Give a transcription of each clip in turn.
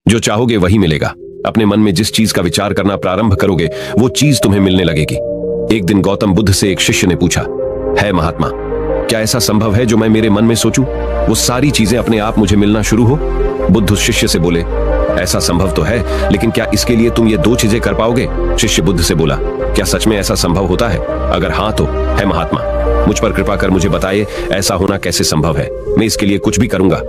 जो चाहोगे वही मिलेगा। अपने मन में जिस चीज का विचार करना प्रारंभ करोगे वो चीज तुम्हें मिलने लगेगी। एक दिन गौतम बुद्ध से एक शिष्य ने पूछा, है महात्मा, क्या ऐसा संभव है जो मैं मेरे मन में सोचूं वो सारी चीजें अपने आप मुझे मिलना शुरू हो? बुद्ध उस शिष्य से बोले, ऐसा संभव तो है, लेकिन क्या इसके लिए तुम ये दो चीजें कर पाओगे? शिष्य बुद्ध से बोला, क्या सच में ऐसा संभव होता है? अगर हाँ तो है महात्मा, मुझ पर कृपा कर मुझे बताइए ऐसा होना कैसे संभव है, मैं इसके लिए कुछ भी करूंगा।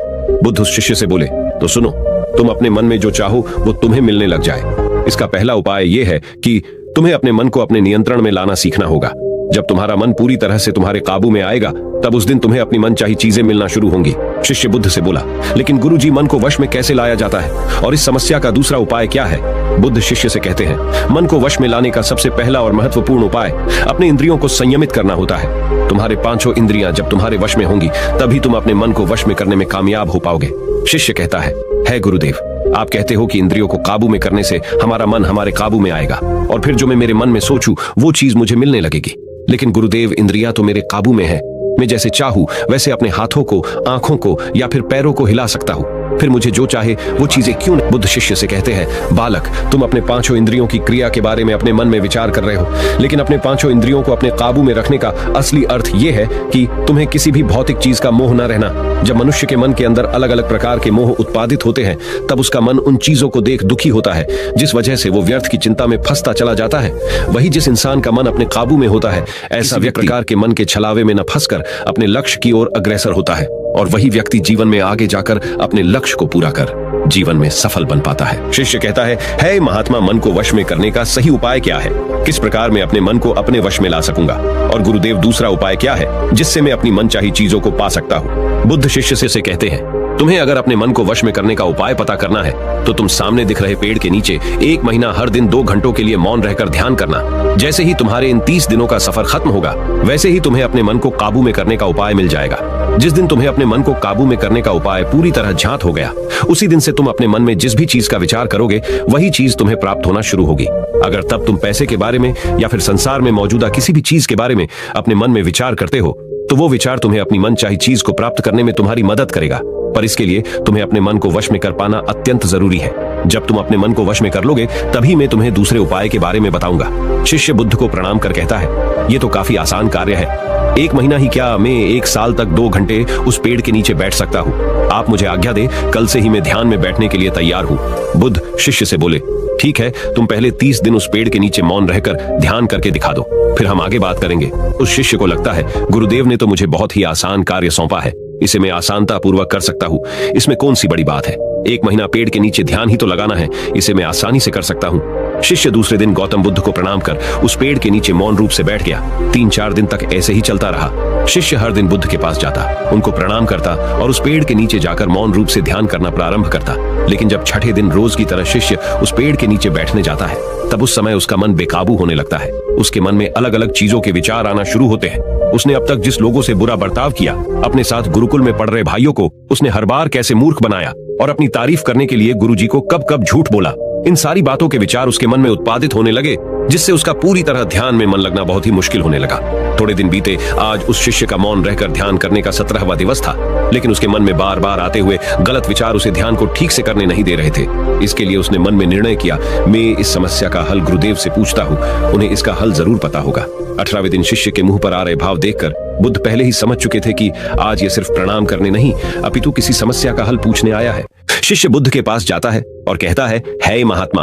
बुद्ध उस शिष्य से बोले, तो सुनो, तुम अपने मन में जो चाहो वो तुम्हें मिलने लग जाए। इसका पहला उपाय यह है कि तुम्हें अपने मन को अपने नियंत्रण में लाना सीखना होगा। जब तुम्हारा मन पूरी तरह से तुम्हारे काबू में आएगा तब उस दिन तुम्हें अपनी मनचाही चीजें मिलना शुरू होंगी। शिष्य बुद्ध से बोला, लेकिन गुरुजी, मन को वश में कैसे लाया जाता है और इस समस्या का दूसरा उपाय क्या है? बुद्ध शिष्य से कहते हैं, मन को वश में लाने का सबसे पहला और महत्वपूर्ण उपाय अपने इंद्रियों को संयमित करना होता है। तुम्हारे पांचों इंद्रियां जब तुम्हारे वश में होंगी तभी तुम अपने मन को वश में करने में कामयाब हो पाओगे। शिष्य कहता है गुरुदेव, आप कहते हो कि इंद्रियों को काबू में करने से हमारा मन हमारे काबू में आएगा और फिर जो मैं मेरे मन में सोचूं वो चीज मुझे मिलने लगेगी। लेकिन गुरुदेव, इंद्रियां तो मेरे काबू में है। मैं जैसे चाहूं वैसे अपने हाथों को, आंखों को या फिर पैरों को हिला सकता हूं। फिर मुझे जो चाहे वो चीजें क्यों नहीं? बुद्ध शिष्य से कहते हैं, बालक, तुम अपने पांचों इंद्रियों की क्रिया के बारे में अपने मन में विचार कर रहे हो, लेकिन अपने पांचों इंद्रियों को अपने काबू में रखने का असली अर्थ यह है कि तुम्हें किसी भी भौतिक चीज का मोह न रहना। जब मनुष्य के मन के अंदर अलग अलग प्रकार के मोह उत्पादित होते हैं तब उसका मन उन चीजों को देख दुखी होता है जिस वजह से वो व्यर्थ की चिंता में फंसता चला जाता है। वही जिस इंसान का मन अपने काबू में होता है, ऐसा व्यक्ति प्रकार के मन के छलावे में न फंसकर अपने लक्ष्य की ओर अग्रसर होता है और वही व्यक्ति जीवन में आगे जाकर अपने लक्ष्य को पूरा कर जीवन में सफल बन पाता है। शिष्य कहता है महात्मा, मन को वश में करने का सही उपाय क्या है? किस प्रकार मैं अपने मन को अपने वश में ला सकूंगा? और गुरुदेव, दूसरा उपाय क्या है जिससे मैं अपनी मनचाही चीजों को पा सकता हूँ? बुद्ध शिष्य से कहते हैं, तुम्हें अगर अपने मन को वश में करने का उपाय पता करना है तो तुम सामने दिख रहे पेड़ के नीचे 1 महीना हर दिन 2 घंटों के लिए मौन रहकर ध्यान करना। जैसे ही तुम्हारे इन 30 दिनों का सफर खत्म होगा वैसे ही तुम्हें अपने मन को काबू में करने का उपाय मिल जाएगा। जिस दिन तुम्हें अपने मन को काबू में करने का उपाय पूरी तरह झांत हो गया, उसी दिन से तुम अपने मन में जिस भी चीज का विचार करोगे वही चीज तुम्हें प्राप्त होना शुरू होगी। अगर तब तुम पैसे के बारे में या फिर संसार में मौजूदा किसी भी चीज के बारे में अपने मन में विचार करते हो तो वो विचार तुम्हें अपनी मनचाही चीज को प्राप्त करने में तुम्हारी मदद करेगा। पर इसके लिए तुम्हें अपने मन को वश में कर पाना अत्यंत जरूरी है। जब तुम अपने मन को वश में कर लोगे तभी मैं तुम्हें दूसरे उपाय के बारे में बताऊंगा। शिष्य बुद्ध को प्रणाम कर कहता है, ये तो काफी आसान कार्य है। 1 महीना ही क्या, मैं 1 साल तक 2 घंटे उस पेड़ के नीचे बैठ सकता हूँ। आप मुझे आज्ञा दे, कल से ही मैं ध्यान में बैठने के लिए तैयार हूँ। बुद्ध शिष्य से बोले, ठीक है, तुम पहले 30 दिन उस पेड़ के नीचे मौन रहकर ध्यान करके दिखा दो, फिर हम आगे बात करेंगे। उस शिष्य को लगता है, गुरुदेव ने तो मुझे बहुत ही आसान कार्य सौंपा है, इसे मैं आसानता पूर्वक कर सकता हूँ, इसमें कौन सी बड़ी बात है। 1 महीना पेड़ के नीचे ध्यान ही तो लगाना है, इसे मैं आसानी से कर सकता हूँ। शिष्य दूसरे दिन गौतम बुद्ध को प्रणाम कर उस पेड़ के नीचे मौन रूप से बैठ गया। 3-4 दिन तक ऐसे ही चलता रहा। शिष्य हर दिन बुद्ध के पास जाता, उनको प्रणाम करता और उस पेड़ के नीचे जाकर मौन रूप से ध्यान करना प्रारंभ करता। लेकिन जब छठे दिन रोज की तरह शिष्य उस पेड़ के नीचे बैठने जाता है तब उस समय उसका मन बेकाबू होने लगता है। उसके मन में अलग अलग चीजों के विचार आना शुरू होते हैं। उसने अब तक जिस लोगों से बुरा बर्ताव किया, अपने साथ गुरुकुल में पढ़ रहे भाइयों को उसने हर बार कैसे मूर्ख बनाया और अपनी तारीफ करने के लिए गुरुजी को कब कब झूठ बोला, इन सारी बातों के विचार उसके मन में उत्पादित होने लगे, जिससे उसका पूरी तरह ध्यान में मन लगना बहुत ही मुश्किल होने लगा। थोड़े दिन बीते, आज उस शिष्य का मौन रहकर ध्यान करने का 17वां दिवस था, लेकिन उसके मन में बार बार आते हुए गलत विचार उसे ध्यान को ठीक से करने नहीं दे रहे थे। इसके लिए उसने मन में निर्णय किया, मैं इस समस्या का हल गुरुदेव से पूछता हूँ, उन्हें इसका हल जरूर पता होगा। 18वें दिन शिष्य के मुंह पर आ रहे भाव देखकर बुद्ध पहले ही समझ चुके थे कि आज ये सिर्फ प्रणाम करने नहीं अपितु किसी समस्या का हल पूछने आया है। शिष्य बुद्ध के पास जाता है और कहता है महात्मा,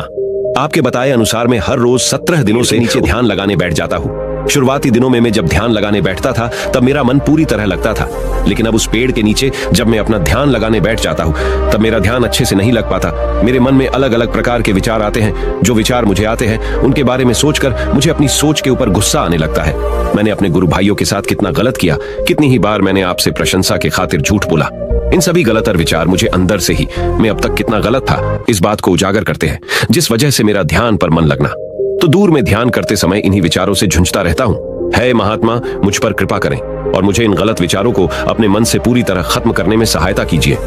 आपके बताए अनुसार मैं हर रोज 17 दिनों से नीचे ध्यान लगाने बैठ जाता हूँ। शुरुआती दिनों में मैं जब ध्यान लगाने बैठता था तब मेरा मन पूरी तरह लगता था, लेकिन अब उस पेड़ के नीचे जब मैं अपना ध्यान लगाने बैठ जाता हूँ तब मेरा ध्यान अच्छे से नहीं लग पाता। मेरे मन में अलग अलग प्रकार के विचार आते हैं। जो विचार मुझे आते हैं उनके बारे में सोचकर मुझे अपनी सोच के ऊपर गुस्सा आने लगता है। मैंने अपने गुरु भाइयों के साथ कितना गलत किया, कितनी ही बार मैंने आपसे प्रशंसा के खातिर झूठ बोला। इन सभी गलतर विचार मुझे अंदर से ही मैं अब तक कितना गलत था इस बात को उजागर करते हैं, जिस वजह से मेरा ध्यान पर मन लगना। तो दूर में ध्यान करते समय इन्हीं विचारों से झुंझता रहता हूँ। है महात्मा, मुझ पर कृपा करें और मुझे इन गलत विचारों को अपने मन से पूरी तरह खत्म करने में सहायता कीजिए।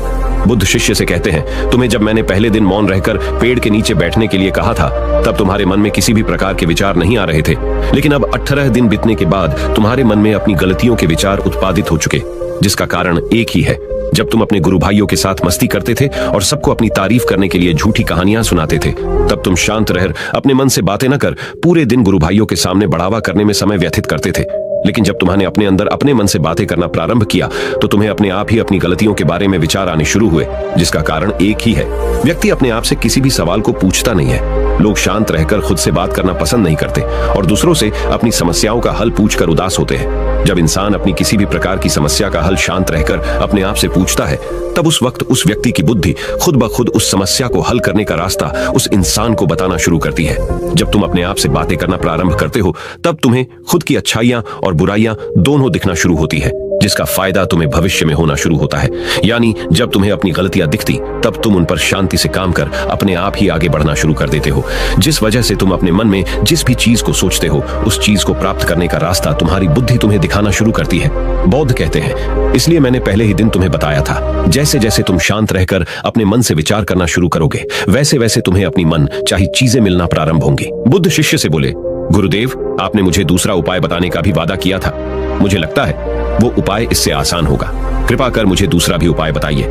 बुद्ध शिष्य से कहते हैं, तुम्हें जब मैंने पहले दिन मौन रहकर पेड़ के नीचे बैठने के लिए कहा था तब तुम्हारे मन में किसी भी प्रकार के विचार नहीं आ रहे थे, लेकिन अब 18 दिन बीतने के बाद तुम्हारे मन में अपनी गलतियों के विचार उत्पादित हो चुके, जिसका कारण एक ही है, जब तुम अपने गुरु भाइयों के साथ मस्ती करते थे और सबको अपनी तारीफ करने के लिए झूठी कहानियां सुनाते थे, तब तुम शांत रह अपने मन से बातें न कर पूरे दिन गुरु भाइयों के सामने बढ़ावा करने में समय व्यतीत करते थे। लेकिन जब तुम्हारे अपने अंदर अपने मन से बातें करना प्रारंभ किया तो तुम्हें अपने आप ही अपनी गलतियों के बारे में विचार आने शुरू हुए, जिसका कारण एक ही है। व्यक्ति अपने आप से किसी भी सवाल को पूछता नहीं है। लोग शांत रहकर खुद से बात करना पसंद नहीं करते और दूसरों से अपनी समस्याओं का हल पूछकर उदास होते हैं। जब इंसान अपनी किसी भी प्रकार की समस्या का हल शांत रहकर अपने आप से पूछता है, तब उस वक्त उस व्यक्ति की बुद्धि खुद ब खुद उस समस्या को हल करने का रास्ता उस इंसान को बताना शुरू करती है। जब तुम अपने आप से बातें करना प्रारंभ करते हो, तब तुम्हें खुद की अच्छाइयां और बुराइयां दोनों दिखना शुरू होती है, जिसका फायदा तुम्हें भविष्य में होना शुरू होता है। यानी जब तुम्हें अपनी गलतियां दिखती, तब तुम उन पर शांति से काम कर अपने आप ही आगे बढ़ना शुरू कर देते हो, जिस वजह से तुम अपने मन में जिस भी चीज को सोचते हो, उस चीज को प्राप्त करने का रास्ता तुम्हारी बुद्धि तुम्हें दिखाना शुरू करती है। बौद्ध कहते हैं, इसलिए मैंने पहले ही दिन तुम्हें बताया था, जैसे जैसे तुम शांत रहकर अपने मन से विचार करना शुरू करोगे, वैसे वैसे तुम्हें अपनी मन चाही चीजें मिलना प्रारंभ होंगी। बुद्ध शिष्य से बोले, गुरुदेव, आपने मुझे दूसरा उपाय बताने का भी वादा किया था। मुझे लगता है वो उपाय इससे आसान होगा। कृपा कर मुझे दूसरा भी उपाय बताइए।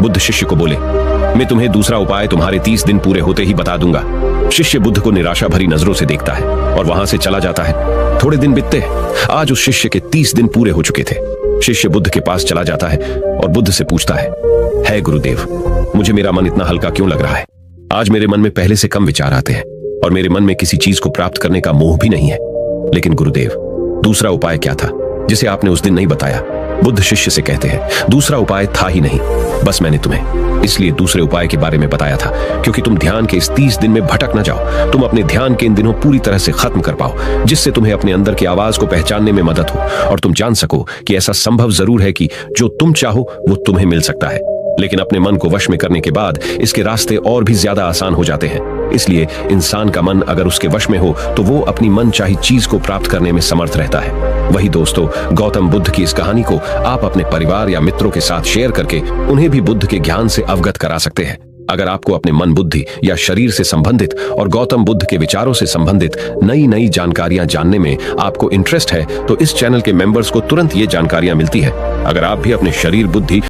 बुद्ध शिष्य को बोले, मैं तुम्हें दूसरा उपाय तुम्हारे 30 दिन पूरे होते ही बता दूंगा। शिष्य बुद्ध को निराशा भरी नजरों से देखता है और वहां से चला जाता है। थोड़े दिन बीतते, आज उस शिष्य के 30 दिन पूरे हो चुके थे। शिष्य बुद्ध के पास चला जाता है और बुद्ध से पूछता है गुरुदेव, मुझे मेरा मन इतना हल्का क्यों लग रहा है? आज मेरे मन में पहले से कम विचार आते हैं और मेरे मन में किसी चीज को प्राप्त करने का मोह भी नहीं है। लेकिन गुरुदेव, दूसरा उपाय क्या था जिसे आपने उस दिन नहीं बताया? बुद्ध शिष्य से कहते हैं, दूसरा उपाय था ही नहीं, बस मैंने तुम्हें इसलिए दूसरे उपाय के बारे में बताया था क्योंकि तुम ध्यान के इस 30 दिन में भटक न जाओ। तुम अपने ध्यान के इन दिनों पूरी तरह से खत्म कर पाओ, जिससे तुम्हें अपने अंदर की आवाज को पहचानने में मदद हो और तुम जान सको कि ऐसा संभव जरूर है कि जो तुम चाहो वो तुम्हें मिल सकता है। लेकिन अपने मन को वश में करने के बाद इसके रास्ते और भी ज्यादा आसान हो जाते हैं। इसलिए इंसान का मन अगर उसके वश में हो तो वो अपनी मन चाही चीज को प्राप्त करने में समर्थ रहता है। वही दोस्तों, गौतम बुद्ध की इस कहानी को आप अपने परिवार या मित्रों के साथ शेयर करके उन्हें भी बुद्ध के ज्ञान से अवगत करा सकते हैं। अगर आपको अपने मन, बुद्धि या शरीर से संबंधित और गौतम बुद्ध के विचारों से संबंधित नई नई जानकारियां जानने में आपको इंटरेस्ट है, तो इस चैनल के मेंबर्स को तुरंत ये जानकारियां मिलती है। अगर आप भी अपने शरीर, बुद्धि